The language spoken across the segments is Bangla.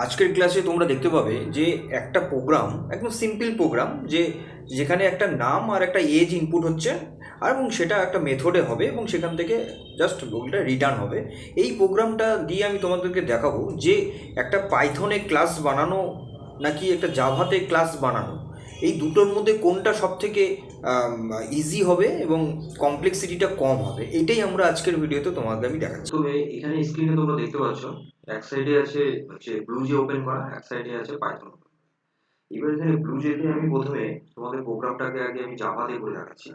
আজকের ক্লাসে তোমরা দেখতে পাবে যে একটা প্রোগ্রাম, একদম সিম্পল প্রোগ্রাম, যেখানে একটা নাম আর একটা এজ ইনপুট হচ্ছে, আর এবং সেটা একটা মেথডে হবে এবং সেখান থেকে জাস্ট ওটা রিটার্ন হবে। এই প্রোগ্রামটা দিয়ে আমি তোমাদেরকে দেখাবো যে একটা পাইথনে ক্লাস বানানো নাকি একটা জাভাতে ক্লাস বানানো, এই দুটোর মধ্যে কোনটা সব থেকে ইজি হবে এবং কমপ্লেক্সিটিটা কম হবে। এটাই আমরা আজকের ভিডিওতে তোমাদের আমি দেখাচ্ছি। তবে এখানে স্ক্রিনে তোমরা দেখতে পাচ্ছ, এক সাইডে আছে হচ্ছে ব্লুজে ওপেন করা, এক সাইডে আছে পাইথন। এবার এখানে ব্লুজেতে আমি প্রথমে তোমাদের প্রোগ্রামটাকে আগে আমি জাভাতে করে দেখাচ্ছি।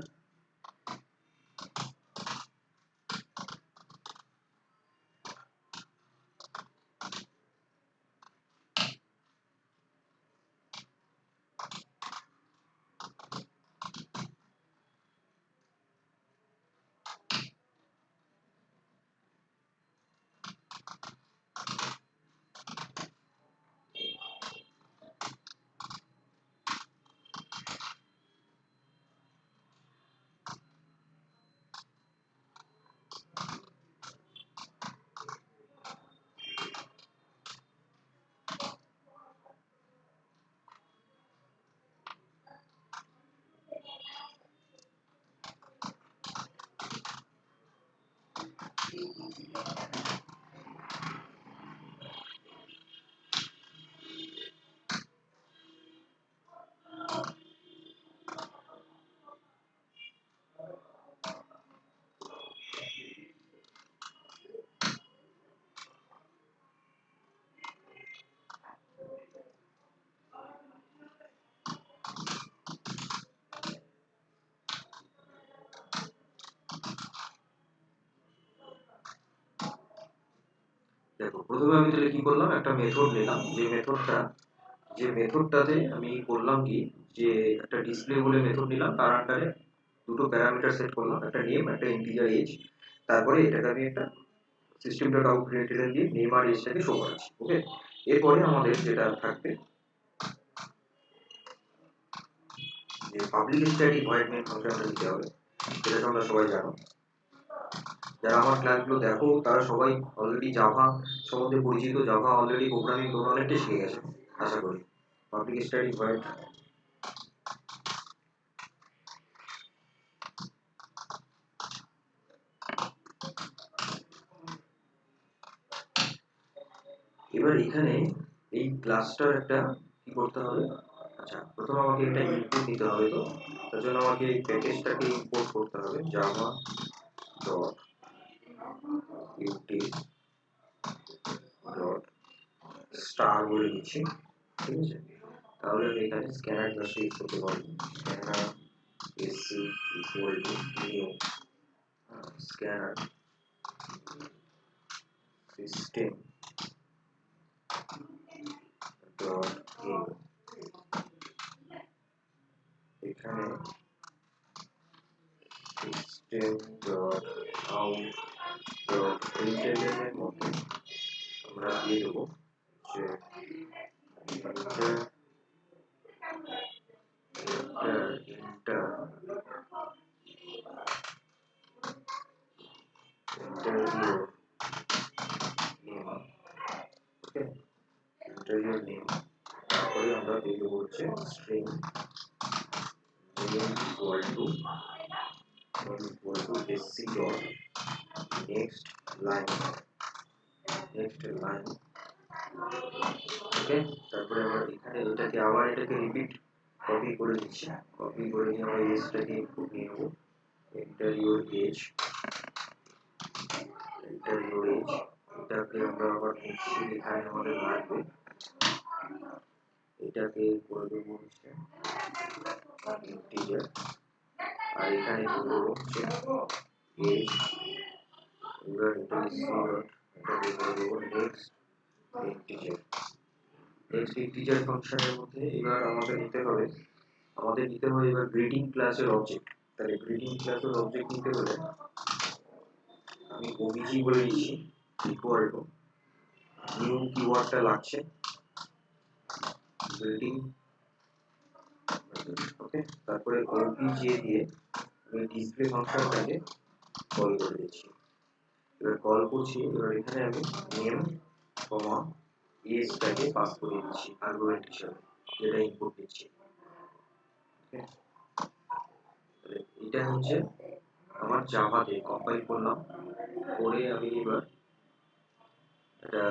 দেখো, প্রথমে আমি তাহলে কি করলাম, একটা মেথড নিলাম, যে মেথডটাতে আমি করলাম কি, যে একটা ডিসপ্লে বলে মেথড নিলাম, তার আন্ডারে দুটো প্যারামিটার সেট করলাম, একটা নেম, একটা ইন্টিজার এজ। তারপরে এটাকে আমি একটা সিস্টেম ডট আউট ভেরিয়েবল দিয়ে নেম আর এজটাকে শো করাচ্ছি। ওকে, এরপরে আমাদের যেটা থাকবে, যে পাবলিক স্ট্যাটিক ভয়েড মেইন ফাংশনটা দিতে হবে, যেটা তোমরা সবাই জানো। যারা আমার ক্লাসগুলো দেখো তারা সবাই অলরেডি জাভা সম্বন্ধে পরিচিত, জাভা অলরেডি প্রোগ্রামিং তোমরা অনেকটাই শিখে গেছো আশা করি। পাবলিক স্ট্যাটিক ভয়েড, এবার এখানে এই ক্লাসটার একটা কি করতে হবে। আচ্ছা, প্রথমে আমাকে একটা ইনপুট নিতে হবে, তো তার জন্য আমাকে এই প্যাকেজটাকে ইম্পোর্ট করতে হবে, Java dot util dot star বলে দিচ্ছি। ঠিক আছে, তাহলে আমি এখানে স্ক্যানার ক্লাসে ইউজ করতে পারবো। Scanner SC equal to new scanner system dot new. এখানে system dot out dot println এর মধ্যে আমরা দিয়ে দেবো যে inter inter interview name. Okay, interview name, তারপরে আমরা দিয়ে দেবো হচ্ছে string name equal to SC dot next line, next line. Okay, তারপরে আমরা এখানে এটাকে রিপিট কপি করে দিচ্ছি, কপি করে নিয়ে আমরা এজটাকে ইনপুট নিয়ে নেবো। Enter your age, enter your age, এটাকে আমরা আবার নিচ্ছি, এখানে আমাদের লাগবে, এটাকে করে দেবো হচ্ছে ইন্টিজার, আর এখানে করে দেবো হচ্ছে এজ। এবার এটা সি ডট, এটাকে করে দেবো নেক্সট ইন্টিজার। নেক্সট ইন্টিজার ফাংশনের মধ্যে এবার আমাদের নিতে হবে এবার গ্রিটিং ক্লাসের অবজেক্ট। তাহলে গ্রিটিং ক্লাসের অবজেক্ট নিতে হলে আমি ওবিজি বলে দিচ্ছি, ইকুয়াল টু নিউ কিওয়ার্ডটা লাগছে গ্রিটিং। ওকে, তারপরে ওবিজে দিয়ে আমি ডিসপ্লে ফাংশনটাকে কল করে দিচ্ছি। এবার কল করছি, এবার এখানে আমি নেম কমা এজটাকে পাস করে দিচ্ছি আর্গুমেন্ট হিসাবে, যেটা ইনপুট দিচ্ছি। এটা হচ্ছে আমার জাভাতে কম্পাইল করলাম, করে আমি এবার এটা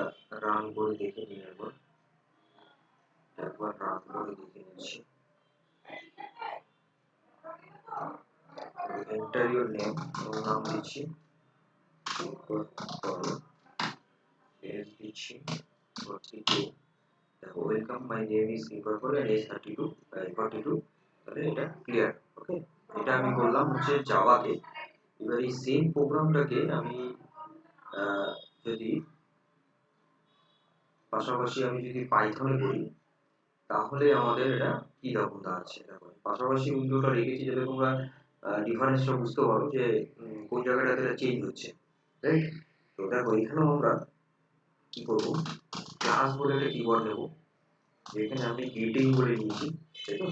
রান করে দেখে নিই, একবার রান করে দেখে নিচ্ছি। এন্টার ইউর নেম, নাম দিচ্ছি, এজ দিচ্ছি 42, দেখো welcome my name is equal করে এজ 32 42, তাহলে এটা ক্লিয়ার। ওকে, এটা আমি করলাম হচ্ছে জাভাতে। এবার এই সেম প্রোগ্রামটাকে আমি যদি পাশাপাশি আমি যদি পাইথনে করি, তাহলে আমাদের এটা কি রকম দাঁড়াচ্ছে দেখো। পাশাপাশি উইন্ডোটা রেখেছি যাতে তোমরা ডিফারেন্সটা বুঝতে পারো যে কোন জায়গাটাতে এটা চেঞ্জ হচ্ছে, রাইট? তো দেখো এখানেও আমরা কি করবো, ক্লাস বলে একটা কিওয়ার্ড নেবো, যেখানে আমি গ্রিটিং বলে নিয়েছি, তাই তো?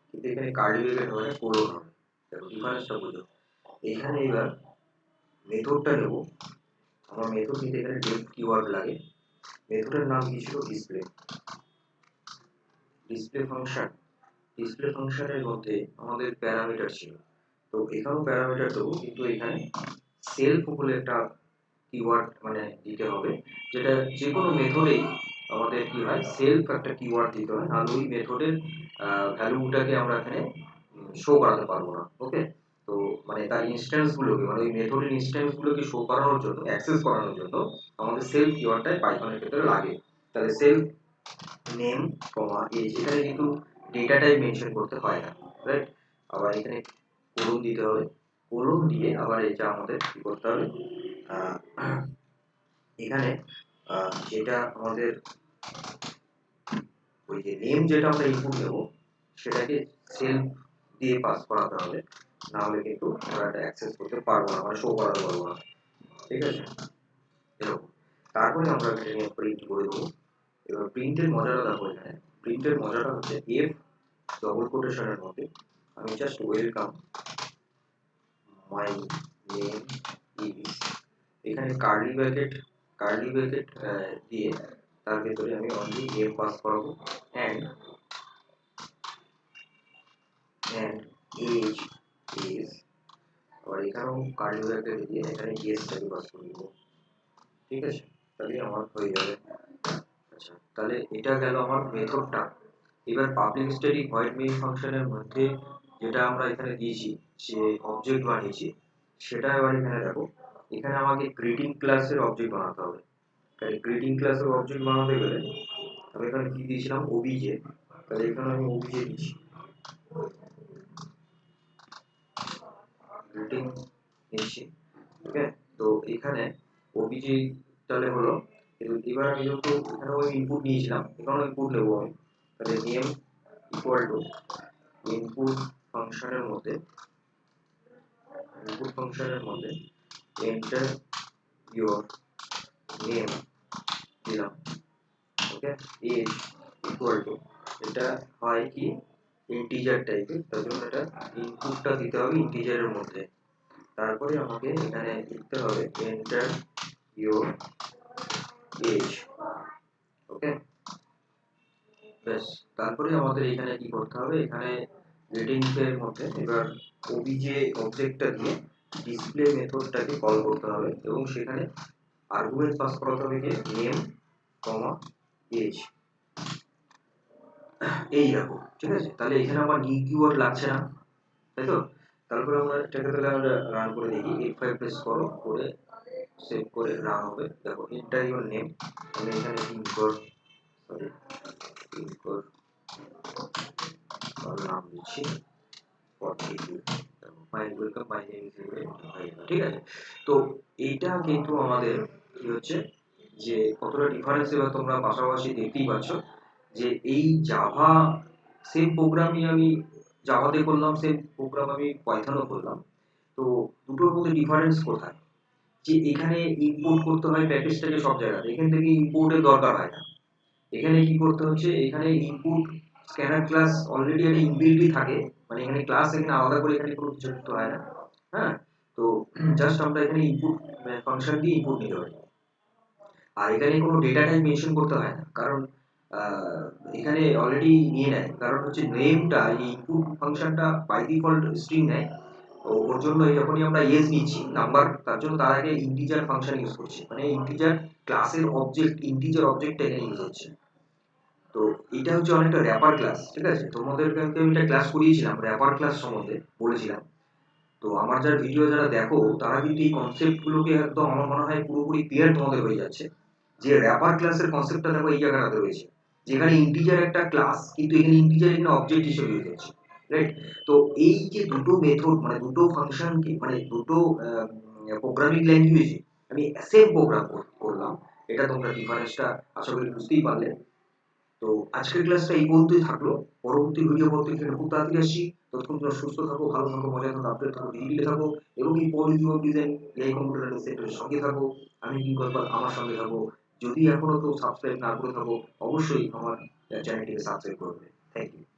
কিন্তু এখানে কার্লি ব্র্যাকেট হবে না, কোলন হবে। দেখো ডিফারেন্সটা বুঝো। এখানে এবার মেথডটা নেবো, আমার মেথড নিতে এখানে ডেফ কিওয়ার্ড লাগে। মেথডের নাম কি ছিল, ডিসপ্লে। ডিসপ্লে ফাংশন, ডিসপ্লে ফাংশনের মধ্যে আমাদের প্যারামিটার ছিল, তো এখানেও প্যারামিটার দেবো, কিন্তু এখানে সেলফ বলে একটা কিওয়ার্ড মানে দিতে হবে, যেটা যে কোনো মেথডেই আমাদের কি হয়, সেলফ একটা কিওয়ার্ড দিতে হয়, নাহলে ওই মেথডের ভ্যালুটাকে আমরা এখানে শো করাতে পারবো না। ওকে, তো মানে তার ইনস্ট্যান্স গুলোকে, মানে ওই মেথডের ইনস্ট্যান্স গুলোকে শো করানোর জন্য, অ্যাক্সেস করানোর জন্য আমাদের সেলফ কিওয়ার্ডটাই পাইথনের ক্ষেত্রে লাগে। তাহলে সেলফ নেম কমা এজ, এখানে কিন্তু ডেটা টাইপ মেনশন করতে হয় না, রাইট? আবার এখানে কোলন দিতে হবে, কোলন দিয়ে আবার এটা আমাদের কি করতে হবে, আহ, এখানে যেটা আমাদের ওই যে নেম যেটা আমরা ইনপুট দেবো, সেটাকে সেলফ দিয়ে পাস করাতে হবে, না হলে কিন্তু আমরা এটা অ্যাক্সেস করতে পারবো না, মানে শো করাতে পারবো না। ঠিক আছে, এরকম। তারপরে আমরা এটা নিয়ে প্রিন্ট করে দেবো। এবার প্রিন্টের মজাটা দেখো, এখানে প্রিন্টের মজাটা হচ্ছে এফ ডবল কোটেশনের মধ্যে আমি just welcome my name is, এখানে কার্লি ব্র্যাকেট দিয়ে তার ভেতরে আমি অনলি নেম পাস করাবো, অ্যান্ড এজ ইজ, আবার এখানেও কার্লি ব্র্যাকেট দিয়ে এখানে এজটাকে পাস করে দেবো। ঠিক আছে, তাহলে আমার হয়ে যাবে। আচ্ছা, তাহলে এটা গেল আমার মেথডটা। এবার পাবলিক স্ট্যাটিক ভয়েড মেইন ফাংশনের মধ্যে যেটা আমরা এখানে দিয়েছি, যে অবজেক্ট বানিয়েছি, সেটা এবার এখানে দেখো, এখানে আমাকে গ্রিটিং ক্লাসের অবজেক্ট বানাতে হবে। তাহলে গ্রিটিং ক্লাসের অবজেক্ট বানাতে গেলে আমি এখানে কি দিয়েছিলাম, ওবিজে, তাহলে এখানে আমি ওবিজে দিচ্ছি, গ্রিটিং নিচ্ছি। ওকে, তো এখানে ওবিজে তাহলে হলো, কিন্তু এবার আমি যেহেতু এখানেও ইনপুট নিয়েছিলাম, এখানেও ইনপুট নেবো আমি, তাহলে নেম ইকুয়াল টু ইনপুট ফাংশনের মধ্যে, ইনপুট ফাংশনের মধ্যে এন্টার ইওর নেম দিলাম। ওকে, এজ ইকুয়াল টু, এটা হয় কি ইন্টিজার টাইপের, তার জন্য এটা ইনপুটটা দিতে হবে ইন্টিজারের মধ্যে। তারপরে আমাকে এখানে লিখতে হবে এন্টার ইওর এজ। ওকে, ব্যাস। তারপরে আমাদের এখানে কি করতে হবে, এখানে গ্রিটিংস এর মধ্যে এবার ওবিজে অবজেক্টটা দিয়ে ডিসপ্লে মেথডটাকে কল করতে হবে, এবং সেখানে আর্গুমেন্ট পাস করাতে হবে যে নেম কমা এজ, এই রকম। ঠিক আছে, তাহলে এখানে আমার নিউ কিওয়ার্ড লাগছে না, তাই তো? তারপরে আমরা এটাকে তাহলে আমরা রান করে দেখি, F5 প্রেস করো, করে সেভ করে রান হবে। দেখো এন্টার ইওর নেম, আমি এখানে ইনকর, সরি ইনকর নাম দিচ্ছি 42, মাই ওয়েলকাম মাই নেম ইজ, ঠিক আছে? তো এইটা কিন্তু আমাদের কি হচ্ছে, যে কতটা ডিফারেন্স এবার তোমরা পাশাপাশি দেখতেই পাচ্ছ, যে এই জাভা সেম প্রোগ্রামই আমি জাভাতে করলাম, সেম প্রোগ্রাম আমি পাইথনও করলাম। তো দুটোর মধ্যে ডিফারেন্স কোথায়, যে এখানে ইম্পোর্ট করতে হয় প্যাকেজটাকে সব জায়গায়, এখান থেকে ইম্পোর্টের দরকার হয় না। এখানে কি করতে হচ্ছে, এখানে ইনপুট স্ক্যানার ক্লাস অলরেডি একটা ইনবিল্টই থাকে, মানে এখানে ক্লাস এখানে আলাদা করে এখানে কোনো কিছু করতে হয় না। হ্যাঁ, তো জাস্ট আমরা এখানে ইনপুট ফাংশন দিয়ে ইনপুট নিতে পারি। আর এখানে কোনো ডেটা টাইপ মেনশন করতে হয় না, কারণ আহ, এখানে অলরেডি নিয়ে নেয়, কারণ হচ্ছে নেমটা এই ইনপুট ফাংশনটা বাই ডিফল্ট স্ট্রিং নেয়। তো ওর জন্য যখনই আমরা ইয়েস নিচ্ছি নাম্বার, তার জন্য তার আগে ইন্টিজার ফাংশন ইউজ করছি, মানে ইন্টিজার ক্লাসের অবজেক্ট, ইন্টিজার অবজেক্ট এখানে ইউজ হচ্ছে। তো এটা হচ্ছে অনেকটা র্যাপার ক্লাস, ঠিক আছে? তোমাদেরকে আমি একটা ক্লাস করিয়েছিলাম র্যাপার ক্লাস সম্বন্ধে বলেছিলাম। তো আমার যারা ভিডিও যারা দেখো তারা কিন্তু এই কনসেপ্টগুলোকে একদম আমার মনে হয় পুরোপুরি ক্লিয়ার তোমাদের হয়ে যাচ্ছে, যে র্যাপার ক্লাসের কনসেপ্টটা দেখো এই জায়গাটাতে রয়েছে, যেখানে ইন্টিজার একটা ক্লাস, কিন্তু এখানে ইন্টিজার এখানে অবজেক্ট হিসেবে ইউজ হচ্ছে, রাইট? তো এই যে দুটো মেথড, মানে দুটো ফাংশনকে, মানে দুটো প্রোগ্রামিং ল্যাঙ্গুয়েজে আমি সেম প্রোগ্রাম করলাম, এটা তোমরা ডিফারেন্সটা আশা করি বুঝতেই পারলে। তো আজকের ক্লাসটা এই পর্যন্তই থাকলো। পরবর্তী ভিডিও পড়তে কিন্তু খুব তাড়াতাড়ি আসছি। ততক্ষণ তোমরা সুস্থ থাকো, ভালো থাকো, মজা থাকো, আপডেট থাকো, ডিজিটালে থাকো, এবং এই পলিটিভ ডিজাইন এই কম্পিউটার সেক্টরের সঙ্গে থাকো। আমি কি করবার আমার সঙ্গে থাকো। যদি এখনো কেউ সাবস্ক্রাইব না করে থাকো, অবশ্যই আমার চ্যানেলটিকে সাবস্ক্রাইব করবে।